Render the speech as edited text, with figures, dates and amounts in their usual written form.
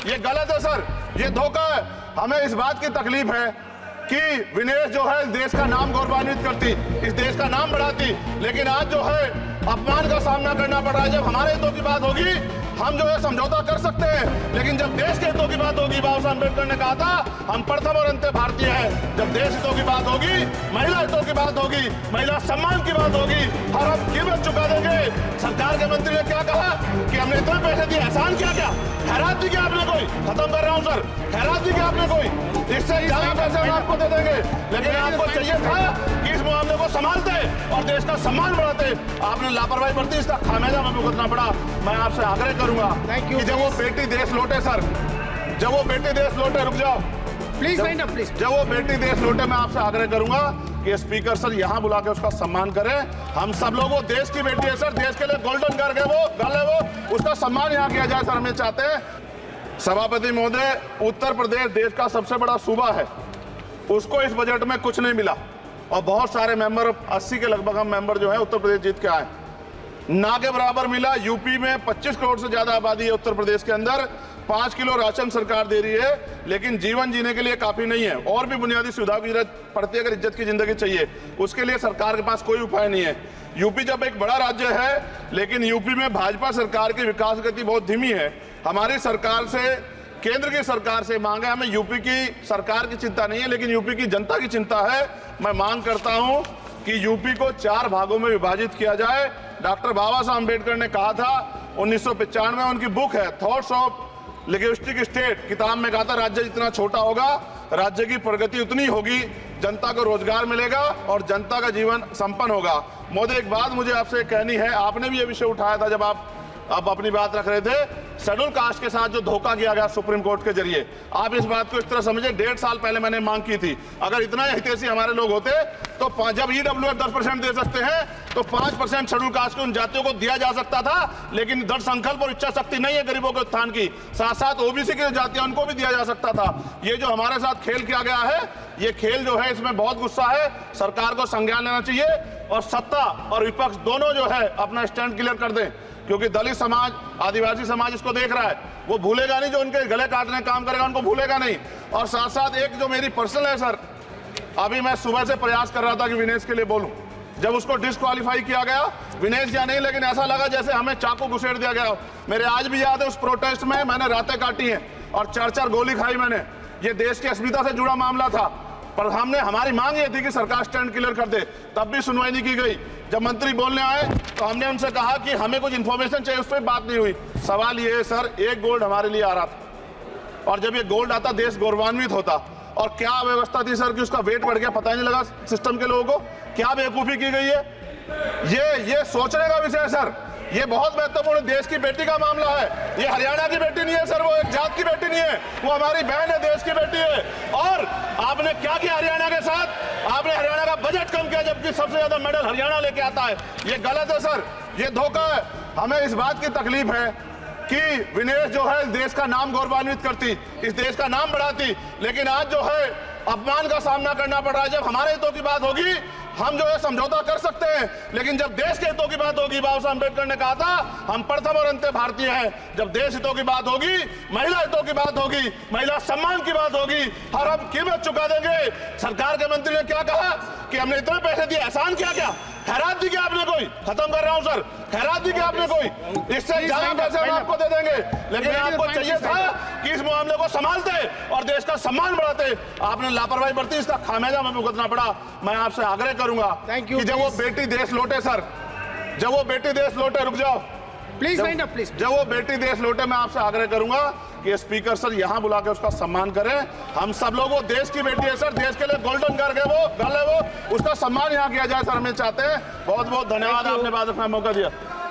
ये गलत है सर, ये धोखा है। हमें इस बात की तकलीफ है कि विनेश जो है इस देश का नाम गौरवान्वित करती, इस देश का नाम बढ़ाती, लेकिन आज जो है अपमान का सामना करना पड़ रहा है। जब हमारे हितों की बात होगी हम जो है समझौता कर सकते हैं, लेकिन जब देश के हितों की बात होगी, बाबा साहब अम्बेडकर ने कहा था हम प्रथम और अंत्य भारतीय हैं। जब देश हितों की बात होगी, महिला हितों की बात होगी, महिला सम्मान की बात होगी, हर हम कीमत चुका देंगे। सरकार के मंत्री ने क्या कहा कि हमने इतने पैसे दिए, एहसान किया क्या? खैरात दी क्या आपने कोई? खत्म कर रहा हूं सर, खैरात दी क्या आपने कोई? इससे ज्यादा पैसे हम आपको दे देंगे, लेकिन आपको चाहिए था कि इस मामले को संभालते और देश का सम्मान बढ़ाते। आपने लापरवाही बरती, इसका खामियाजा हमें भुगतना पड़ा। मैं आपसे आग्रह करूंगा कि जब वो बेटी देश लौटे सर, जब वो बेटी देश लौटे, रुक जाओ प्लीज, प्लीज, जब वो बेटी देश लौटे मैं आपसे आग्रह करूंगा कि स्पीकर सर यहाँ बुला के उसका सम्मान करें। हम सब लोग, वो देश की बेटी है सर, देश के लिए गोल्डन कर गए वो गल है, वो उसका सम्मान यहाँ किया जाए सर, हमें चाहते हैं। सभापति महोदय, उत्तर प्रदेश देश का सबसे बड़ा सूबा है, उसको इस बजट में कुछ नहीं मिला और बहुत सारे मेंबर, 80 के लगभग हम मेंबर जो है उत्तर प्रदेश जीत के आए, ना के बराबर मिला। यूपी में 25 करोड़ से ज्यादा आबादी है उत्तर प्रदेश के अंदर, 5 किलो राशन सरकार दे रही है, लेकिन जीवन जीने के लिए काफी नहीं है। और भी बुनियादी सुविधाओं की जरूरत पड़ती है। अगर इज्जत की जिंदगी चाहिए, उसके लिए सरकार के पास कोई उपाय नहीं है। यूपी जब एक बड़ा राज्य है, लेकिन यूपी में भाजपा सरकार की विकास गति बहुत धीमी है। हमारी सरकार से, केंद्र की सरकार से मांग है, हमें यूपी की सरकार की चिंता नहीं है, लेकिन यूपी की जनता की चिंता है। मैं मांग करता हूं कि यूपी को 4 भागों में विभाजित किया जाए। डॉक्टर बाबा साहब अम्बेडकर ने कहा था 1995 में, उनकी बुक है थॉट्स ऑफ लिंग्विस्टिक स्टेट, किताब में कहा था राज्य जितना छोटा होगा, राज्य की प्रगति उतनी होगी, जनता को रोजगार मिलेगा और जनता का जीवन संपन्न होगा। मोदी, एक बात मुझे आपसे कहनी है, आपने भी ये विषय उठाया था जब आप अपनी बात रख रहे थे, शेड्यूल कास्ट के साथ जो धोखा किया गया सुप्रीम कोर्ट के जरिए, आप इस बात को इस तरह समझे। 1.5 साल पहले मैंने मांग की थी, अगर इतना हितैषी हमारे लोग होते तो जब EWF 10% दे सकते हैं तो 5% शेड्यूल कास्ट के उन जातियों को दिया जा सकता था, लेकिन दृढ़ संकल्प और इच्छा शक्ति नहीं है गरीबों के उत्थान की। साथ साथ ओबीसी की जातियां, उनको भी दिया जा सकता था। ये जो हमारे साथ खेल किया गया है, ये खेल जो है इसमें बहुत गुस्सा है, सरकार को संज्ञान लेना चाहिए और सत्ता और विपक्ष दोनों जो है अपना स्टैंड क्लियर कर दें, क्योंकि दलित समाज, आदिवासी समाज इसको देख रहा है, वो भूलेगा नहीं। जो उनके गले काटने का काम करेगा उनको भूलेगा नहीं। और साथ साथ एक जो मेरी पर्सनल है सर, अभी मैं सुबह से प्रयास कर रहा था कि विनेश के लिए बोलूं, जब उसको डिस्क्वालीफाई किया गया, विनेश या नहीं, लेकिन ऐसा लगा जैसे हमें चाकू घुसेड़ दिया गया। मेरे आज भी याद है उस प्रोटेस्ट में मैंने रातें काटी हैं और 4-4 गोली खाई मैंने। ये देश की अस्मिता से जुड़ा मामला था, पर हमारी मांग ये थी कि सरकार स्टैंड क्लियर कर दे, तब भी सुनवाई नहीं की गई। जब मंत्री बोलने आए तो हमने उनसे कहा कि हमें कुछ इन्फॉर्मेशन चाहिए, उस पर बात नहीं हुई। सवाल ये है सर, एक गोल्ड हमारे लिए आ रहा था और जब ये गोल्ड आता देश गौरवान्वित होता, और क्या व्यवस्था थी सर कि उसका वेट बढ़ गया, पता ही नहीं लगा सिस्टम के लोगों को। क्या बेवकूफी की गई है, ये सोचने का विषय है सर। ये बहुत महत्वपूर्ण, देश की बेटी का मामला है। ये हरियाणा की बेटी नहीं है सर, वो एक जात की बेटी नहीं है, वो हमारी बहन है, देश की बेटी है। और आपने क्या किया हरियाणा के साथ? आपने हरियाणा का बजट कम किया, जबकि सबसे ज्यादा मेडल हरियाणा लेके आता है। ये गलत है सर, ये धोखा है। हमें इस बात की तकलीफ है कि विनेश जो है इस देश का नाम गौरवान्वित करती, इस देश का नाम बढ़ाती, लेकिन आज जो है अपमान का सामना करना पड़ रहा है। जब हमारे हितों की बात होगी हम जो है समझौता कर सकते हैं, लेकिन जब देश के हितों की बात होगी, बाबा साहब अम्बेडकर ने कहा था हम प्रथम और अंत्य भारतीय हैं। जब देश हितों की बात होगी, महिला हितों की बात होगी, महिला सम्मान की बात होगी, हर हम कीमत चुका देंगे। सरकार के मंत्री ने क्या कहा कि हमने इतने पैसे दिए, एहसान किया क्या? खैरात दी क्या आपने कोई? खत्म कर रहा हूं सर, खैरात दी क्या आपने कोई? इससे ज्यादा पैसे हम आपको दे देंगे, लेकिन आपको चाहिए था कि इस मामले को संभालते और देश का सम्मान बढ़ाते। आपने लापरवाही बरती, इसका खामियाजा हमें भुगतना पड़ा। मैं आपसे आग्रह करूंगा कि जब वो बेटी देश लौटे सर, जब वो बेटी देश लौटे, रुक जाओ प्लीज, प्लीज, जब वो बेटी देश लौटे मैं आपसे आग्रह करूंगा कि स्पीकर सर यहाँ बुला के उसका सम्मान करें। हम सब लोग, वो देश की बेटी है सर, देश के लिए गोल्डन कर गए, वो गल है, वो उसका सम्मान यहाँ किया जाए सर, हमें चाहते हैं। बहुत बहुत धन्यवाद, आपने बात रखने का मौका दिया।